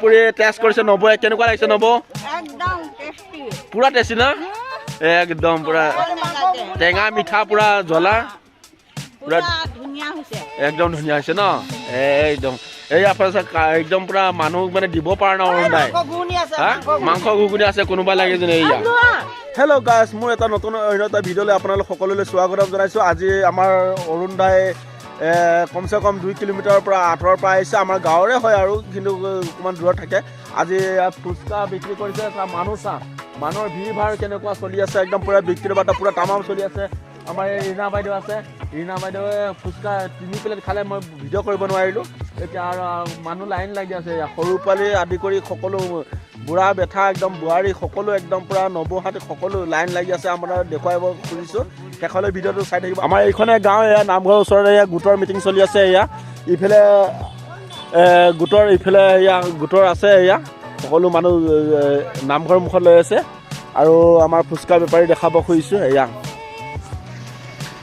পুৰি টেষ্ট কৰিছে নবয়ে কেনেকুৱা লাগিছে নব একদম টেষ্টি পুৰা টেষ্টি না একদম পুৰা টেঙা মিঠা পুৰা জ্বলা পুৰা ধুনীয়া হৈছে একদম ধুনীয়া হৈছে ন একদম এই আপোনাৰ একদম পুৰা মানুহ মানে দিব পৰা না অৰুণদাই মাংস ঘুগুনি আছে কোনোবা লাগে যেন এয়া হেল্ল' গাইছ মোৰ এটা নতুন অন্য এটা ভিডিঅ'লৈ আপোনালোক সকলোলৈ স্বাগতম জনাইছোঁ আজি আমাৰ অৰুণদাই কমচে কম 2 কিলোমিটাৰৰ পৰা আঁতৰৰ পৰা আহিছে আমাৰ গাঁৱৰে হয় আৰু কিন্তু অকণমান দূৰত থাকে আজি ফুচকা বিক্ৰী কৰিছে মানুহ চাহ মানুহৰ ভিৰ ভাৰ কেনেকুৱা চলি আছে একদম পুৰা বিক্ৰী বাৰ্তা পুৰা তামাম চলি আছে আমাৰ এই ৰীণা বাইদেউ আছে ৰীণা বাইদেৱে ফুচকা 3 প্লেট খালে মই ভিডিঅ' কৰিব নোৱাৰিলোঁ এতিয়া আৰু মানুহ লাইন লাগি আছে সৰু পোৱালি আদি কৰি সকলো বুঢ়া বেঠা একদম বোৱাৰী সকলো একদম পুৰা নৱহাতী সকলো লাইন লাগি আছে আমাৰ দেখুৱাব খুজিছোঁ শেষলৈ ভিডিঅ'টো চাই থাকিব আমাৰ এইখনে গাঁও এয়া নামঘৰৰ ওচৰতে এয়া গোটৰ মিটিং চলি আছে এয়া ইফালে গোটৰ ইফালে এয়া গোটৰ আছে এয়া সকলো মানুহ নামঘৰৰ মুখত লৈ আছে আৰু আমাৰ ফুচকা বেপাৰী দেখাব খুজিছোঁ এয়া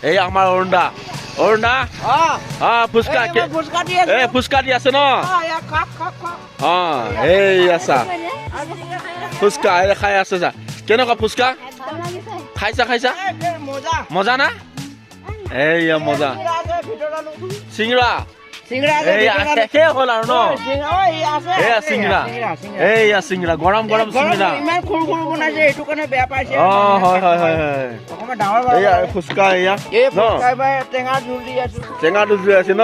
এই আমাৰ অৰুণদা ফুচকা দি আছে ন এই আছা ফুচকা খাই আছে যা কেনেকুৱা ফুচকা খাইছা মজা না এইয়া মজা চিংৰা শেষে হ'ল আৰু ন এয়া চিংৰা গৰম চিংৰা হয় ফুচকা এয়া টেঙা জুল দি আছে ন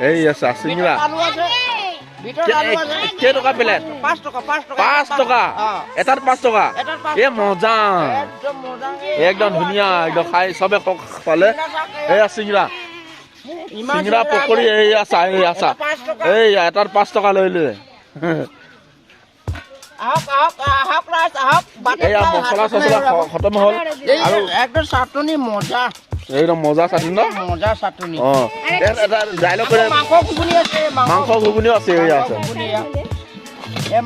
এই আছা চিংৰা কেইটকা প্লেট 5 টকা এটাত 5 টকা এ মজা একদম ধুনীয়া একদম খাই চবে পালে এয়া চিংৰা পকৰি এই আছা এই এটাত 5 টকা লৈ এয়া মছলা খতম হ'ল আৰু একদম চাটনি মজা একদম মজা চাটনি ন মজা চাটনি এটা ডাইলগ কৰে মাংস ঘুগুনিও আছে এয়া আছে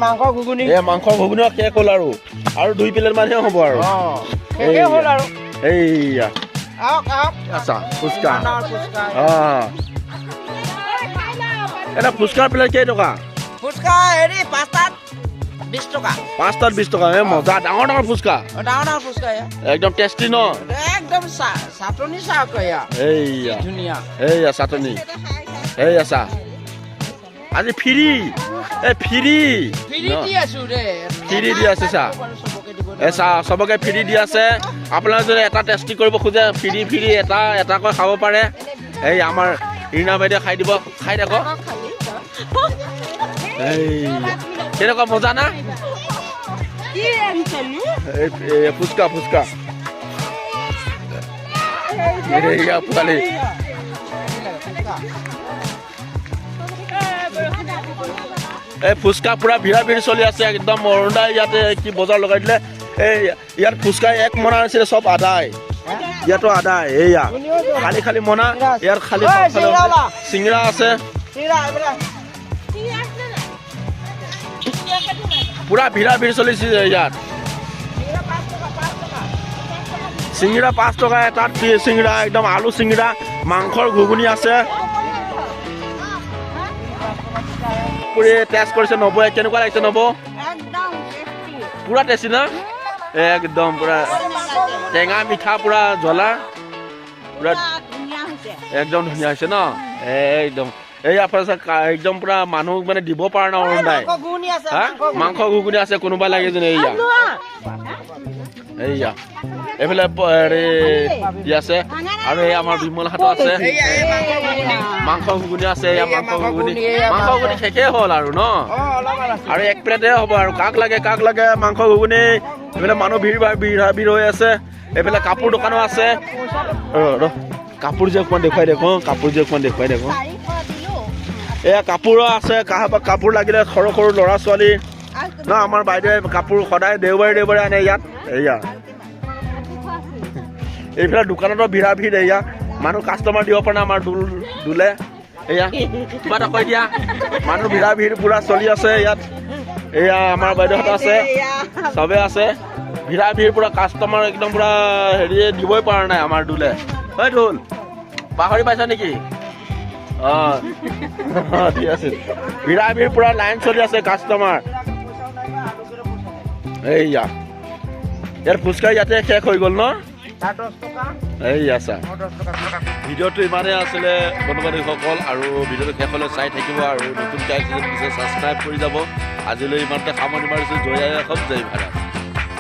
মাংস ঘুগুনি শেষ হ'ল আৰু 2 প্লেট মানহে হ'ব আৰু এইয়া আচ্ছা ফুচকা এটা ফুচকাৰ প্লেট কেইটকা ফুচকা হেৰি 5টাত 20 টকা এই মজা ডাঙৰ ফুচকা একদম টেষ্টি ন একদম চাটনি এইয়া ধুনীয়া এইয়া চাটনি এই আছা আজি ফ্ৰী দি আছে চা চবকে ফ্ৰী দি আছে আপোনালোকে যদি এটা টেষ্টি কৰিব খোজে ফ্ৰী এটাকৈ খাব পাৰে এই আমাৰ ৰীণা বাইদেউ খাই দিব খাই থাকক কেনেকুৱা মজা না ফুচকা পোৱালি এই ফুচকা পুৰা ভিৰা চলি আছে একদম অৰুণদাই ইয়াতে কি বজাৰ লগাই দিলে এই ইয়াত ফুচকা 1 মনা আছিলে চব আদায় ইয়াতো আদায় এইয়া খালি মনা ইয়াত খালি চিংৰা আছে পুৰা ভিৰা চলিছে ইয়াত চিংৰা 5 টকা এটাত চিংৰা একদম আলু চিংৰা মাংসৰ ঘুগুনি আছে পুৰি টেষ্ট কৰিছে নবয়ে কেনেকুৱা লাগিছে নব পুৰা টেষ্টি না একদম পুৰা টেঙা মিঠা পুৰা জ্বলা পুৰা একদম ধুনীয়া হৈছে ন একদম এই আপোনাৰ একদম পুৰা মানুহ মানে দিব পৰা না অৰুণদাই মাংস ঘুগুনি আছে কোনোবা লাগে যেন এইয়া এইফালে দি আছে আৰু এই আমাৰ বিমল হাত আছে মাংস ঘুগুনি আছে মাংস ঘুগুনি শেষে হ'ল আৰু ন আৰু 1 প্লেটে হ'ব আৰু কাক লাগে মাংস ঘুগুনি এইফালে মানুহ ভিৰ হৈ আছে এইফালে কাপোৰ দোকানো আছে কাপোৰ যে অকণমান দেখুৱাই দেখো এয়া কাপোৰো আছে কাপোৰ লাগিলে সৰু ল'ৰা ছোৱালী ন আমাৰ বাইদেৱে কাপোৰ সদায় দেওবাৰে আনে ইয়াত এয়া এইফালে দোকানতো ভিৰ এয়া মানুহ কাষ্টমাৰ দিব পৰা নাই আমাৰ দুলে এয়া কিবা এটা কৈ দিয়া মানুহ ভিৰ পুৰা চলি আছে ইয়াত এয়া আমাৰ বাইদেউহঁত আছে চবে আছে ভিৰ পুৰা কাষ্টমাৰ একদম পুৰা হেৰিয়ে দিবই পৰা নাই আমাৰ দুলে হয় ঢোল পাহৰি পাইছা নেকি ঠিক আছে ভিৰ পুৰা লাইন চলি আছে কাষ্টমাৰ এইয়া ইয়াৰ ফুচকা ইয়াতে শেষ হৈ গ'ল ন এইয়া ছাৰ ভিডিঅ'টো ইমানেই আছিলে বন্ধু-বান্ধৱীসকল আৰু ভিডিঅ'টো শেষ হ'লে চাই থাকিব আৰু নতুনকৈ ছাবস্ক্ৰাইব কৰি যাব আজিলৈ ইমানতে সামৰণি মাৰিছোঁ জয় আই অসম জয় ভাৰত